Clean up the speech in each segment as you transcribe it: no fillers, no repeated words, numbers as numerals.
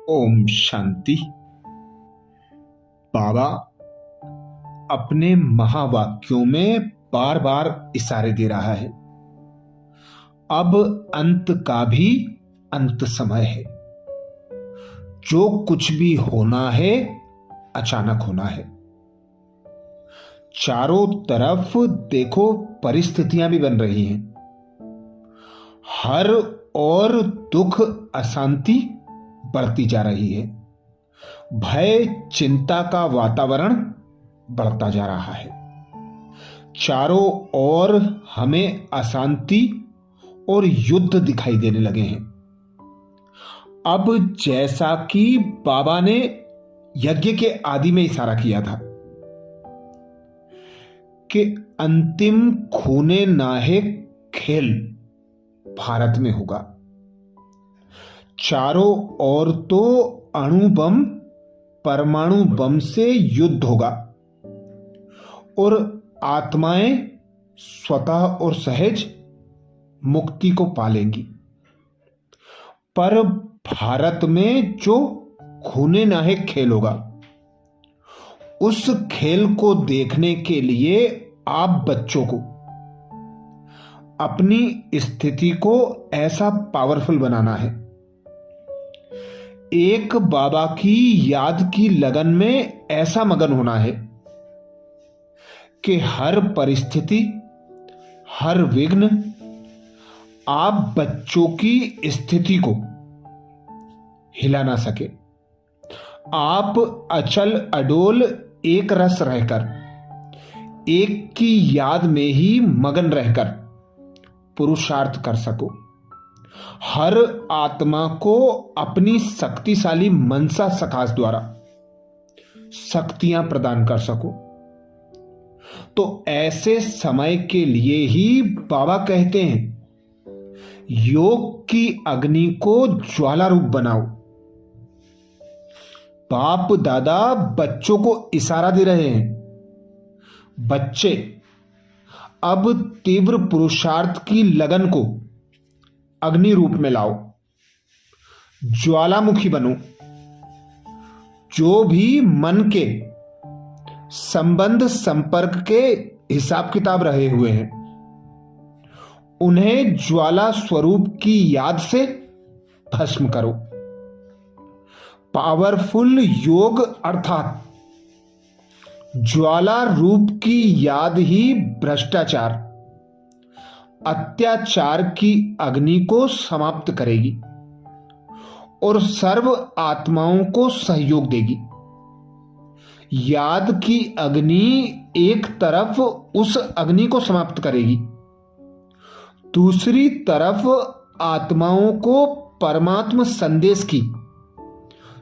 ओम शांति। बाबा अपने महावाक्यों में बार बार इशारे दे रहा है। अब अंत का भी अंत समय है। जो कुछ भी होना है अचानक होना है। चारों तरफ देखो परिस्थितियां भी बन रही हैं। हर और दुख अशांति बढ़ती जा रही है। भय चिंता का वातावरण बढ़ता जा रहा है। चारों ओर हमें अशांति और युद्ध दिखाई देने लगे हैं। अब जैसा कि बाबा ने यज्ञ के आदि में इशारा किया था कि अंतिम खूने नाहे खेल भारत में होगा। चारों ओर तो अणु बम परमाणु बम से युद्ध होगा और आत्माएं स्वतः और सहज मुक्ति को पालेंगी। पर भारत में जो खूने नाहे खेल होगा, उस खेल को देखने के लिए आप बच्चों को अपनी स्थिति को ऐसा पावरफुल बनाना है। एक बाबा की याद की लगन में ऐसा मगन होना है कि हर परिस्थिति, हर विघ्न आप बच्चों की स्थिति को हिला ना सके। आप अचल अडोल एक रस रहकर, एक की याद में ही मगन रहकर पुरुषार्थ कर सको। हर आत्मा को अपनी शक्तिशाली मनसा सखास द्वारा शक्तियां प्रदान कर सको। तो ऐसे समय के लिए ही बाबा कहते हैं, योग की अग्नि को ज्वाला रूप बनाओ। बाप दादा बच्चों को इशारा दे रहे हैं, बच्चे अब तीव्र पुरुषार्थ की लगन को अग्नि रूप में लाओ, ज्वालामुखी बनो। जो भी मन के संबंध संपर्क के हिसाब किताब रहे हुए हैं, उन्हें ज्वाला स्वरूप की याद से भस्म करो। पावरफुल योग अर्थात ज्वाला रूप की याद ही भ्रष्टाचार, अत्याचार की अग्नि को समाप्त करेगी और सर्व आत्माओं को सहयोग देगी। याद की अग्नि एक तरफ उस अग्नि को समाप्त करेगी, दूसरी तरफ आत्माओं को परमात्मा संदेश की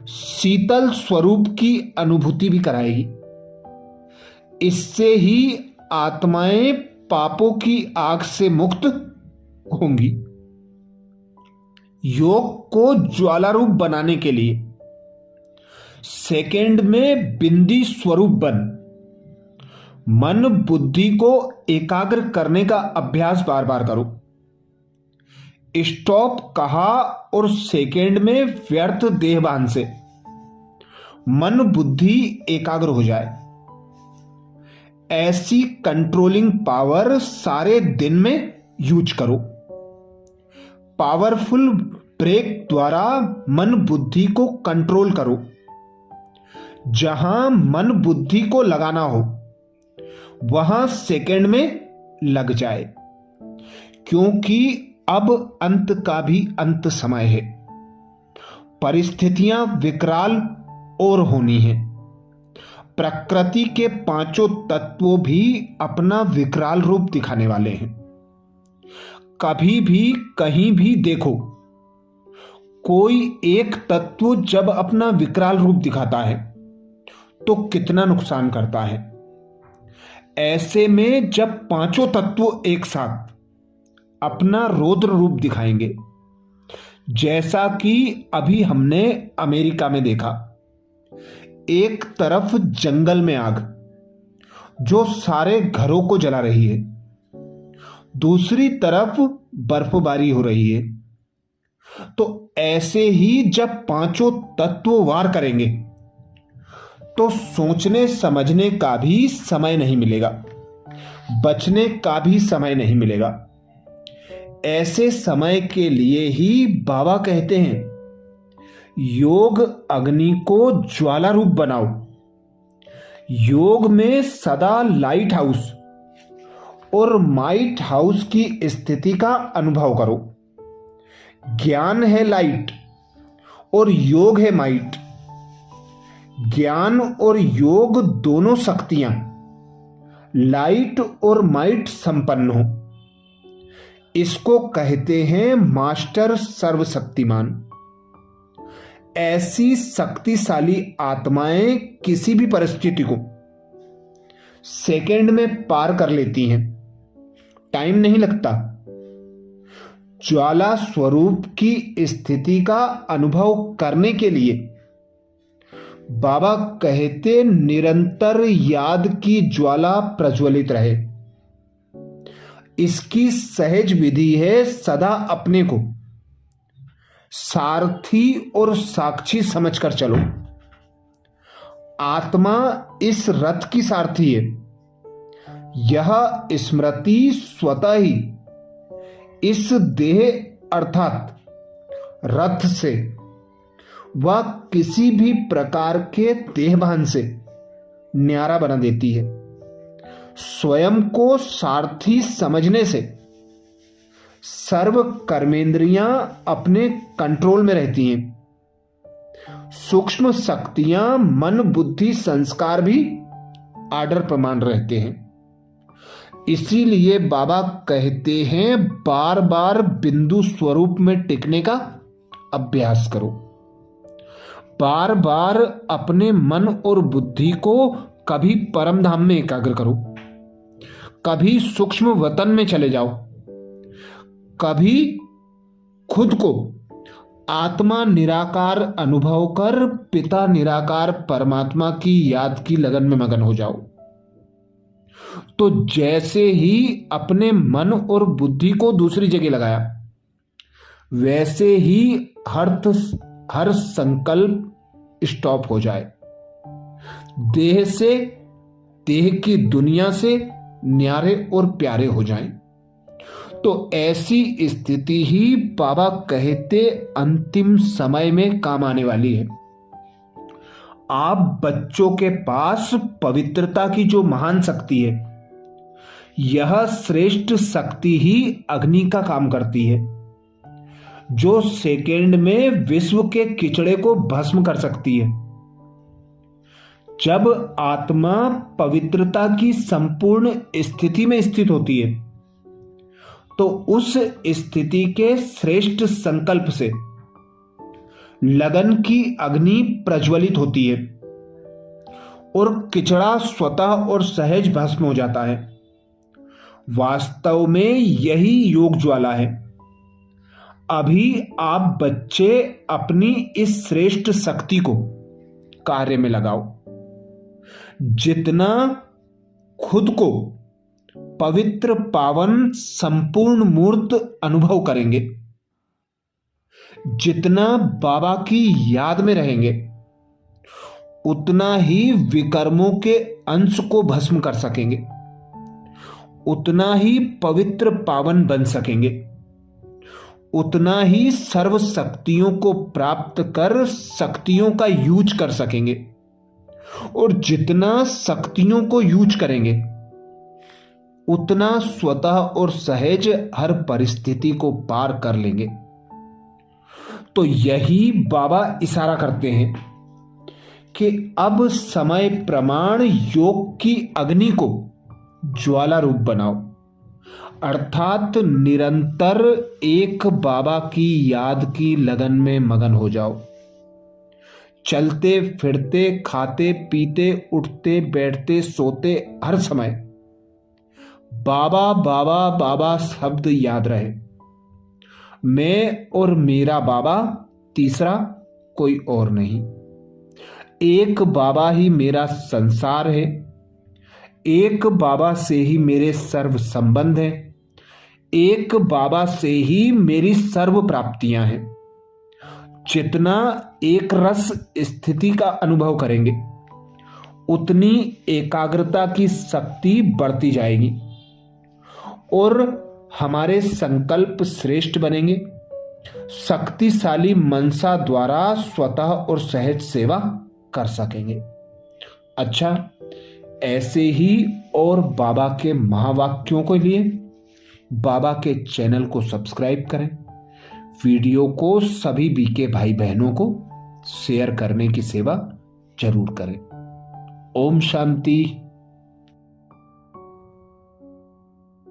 शीतल स्वरूप की अनुभूति भी कराएगी। इससे ही आत्माएं पापों की आग से मुक्त होंगी। योग को ज्वाला रूप बनाने के लिए सेकंड में बिंदी स्वरूप बन मन बुद्धि को एकाग्र करने का अभ्यास बार बार करो। स्टॉप कहा और सेकंड में व्यर्थ देहभान से मन बुद्धि एकाग्र हो जाए। ऐसी कंट्रोलिंग पावर सारे दिन में यूज करो। पावरफुल ब्रेक द्वारा मन बुद्धि को कंट्रोल करो। जहां मन बुद्धि को लगाना हो वहां सेकंड में लग जाए, क्योंकि अब अंत का भी अंत समय है। परिस्थितियां विकराल और होनी है। प्रकृति के पांचों तत्वों भी अपना विकराल रूप दिखाने वाले हैं। कभी भी कहीं भी देखो, कोई एक तत्व जब अपना विकराल रूप दिखाता है तो कितना नुकसान करता है। ऐसे में जब पांचों तत्व एक साथ अपना रौद्र रूप दिखाएंगे, जैसा कि अभी हमने अमेरिका में देखा, एक तरफ जंगल में आग जो सारे घरों को जला रही है, दूसरी तरफ बर्फबारी हो रही है, तो ऐसे ही जब पांचों तत्व वार करेंगे तो सोचने समझने का भी समय नहीं मिलेगा, बचने का भी समय नहीं मिलेगा। ऐसे समय के लिए ही बाबा कहते हैं, योग अग्नि को ज्वाला रूप बनाओ। योग में सदा लाइट हाउस और माइट हाउस की स्थिति का अनुभव करो। ज्ञान है लाइट और योग है माइट। ज्ञान और योग दोनों शक्तियां लाइट और माइट संपन्न हो। इसको कहते हैं मास्टर सर्वशक्तिमान। ऐसी शक्तिशाली आत्माएं किसी भी परिस्थिति को सेकंड में पार कर लेती हैं, टाइम नहीं लगता। ज्वाला स्वरूप की स्थिति का अनुभव करने के लिए बाबा कहते निरंतर याद की ज्वाला प्रज्वलित रहे। इसकी सहज विधि है सदा अपने को सारथी और साक्षी समझकर चलो। आत्मा इस रथ की सारथी है। यह स्मृति स्वतः ही इस देह अर्थात रथ से व किसी भी प्रकार के देहभान से न्यारा बना देती है। स्वयं को सारथी समझने से सर्व कर्मेंद्रियां अपने कंट्रोल में रहती हैं। सूक्ष्म शक्तियां मन बुद्धि संस्कार भी आर्डर प्रमाण रहते हैं। इसीलिए बाबा कहते हैं बार बार बिंदु स्वरूप में टिकने का अभ्यास करो। बार बार अपने मन और बुद्धि को कभी परम धाम में एकाग्र करो, कभी सूक्ष्म वतन में चले जाओ, कभी खुद को आत्मा निराकार अनुभव कर पिता निराकार परमात्मा की याद की लगन में मगन हो जाओ। तो जैसे ही अपने मन और बुद्धि को दूसरी जगह लगाया, वैसे ही हर संकल्प स्टॉप हो जाए। देह से, देह की दुनिया से न्यारे और प्यारे हो जाएं। तो ऐसी स्थिति ही बाबा कहते अंतिम समय में काम आने वाली है। आप बच्चों के पास पवित्रता की जो महान शक्ति है, यह श्रेष्ठ शक्ति ही अग्नि का काम करती है, जो सेकेंड में विश्व के किचड़े को भस्म कर सकती है। जब आत्मा पवित्रता की संपूर्ण स्थिति में स्थित होती है, तो उस स्थिति के श्रेष्ठ संकल्प से लगन की अग्नि प्रज्वलित होती है और किचड़ा स्वतः और सहज भस्म हो जाता है। वास्तव में यही योग ज्वाला है। अभी आप बच्चे अपनी इस श्रेष्ठ शक्ति को कार्य में लगाओ। जितना खुद को पवित्र पावन संपूर्ण मूर्त अनुभव करेंगे, जितना बाबा की याद में रहेंगे, उतना ही विकर्मों के अंश को भस्म कर सकेंगे, उतना ही पवित्र पावन बन सकेंगे, उतना ही सर्व शक्तियों को प्राप्त कर शक्तियों का यूज कर सकेंगे। और जितना शक्तियों को यूज करेंगे, उतना स्वतः और सहज हर परिस्थिति को पार कर लेंगे। तो यही बाबा इशारा करते हैं कि अब समय प्रमाण योग की अग्नि को ज्वाला रूप बनाओ, अर्थात निरंतर एक बाबा की याद की लगन में मगन हो जाओ। चलते फिरते, खाते पीते, उठते बैठते, सोते, हर समय बाबा बाबा बाबा शब्द याद रहे। मैं और मेरा बाबा, तीसरा कोई और नहीं। एक बाबा ही मेरा संसार है, एक बाबा से ही मेरे सर्व संबंध हैं, एक बाबा से ही मेरी सर्व प्राप्तियां हैं। जितना एक रस स्थिति का अनुभव करेंगे उतनी एकाग्रता की शक्ति बढ़ती जाएगी और हमारे संकल्प श्रेष्ठ बनेंगे। शक्तिशाली मनसा द्वारा स्वतः और सहज सेवा कर सकेंगे। अच्छा, ऐसे ही और बाबा के महावाक्यों के लिए बाबा के चैनल को सब्सक्राइब करें। वीडियो को सभी बीके भाई बहनों को शेयर करने की सेवा जरूर करें। ओम शांति।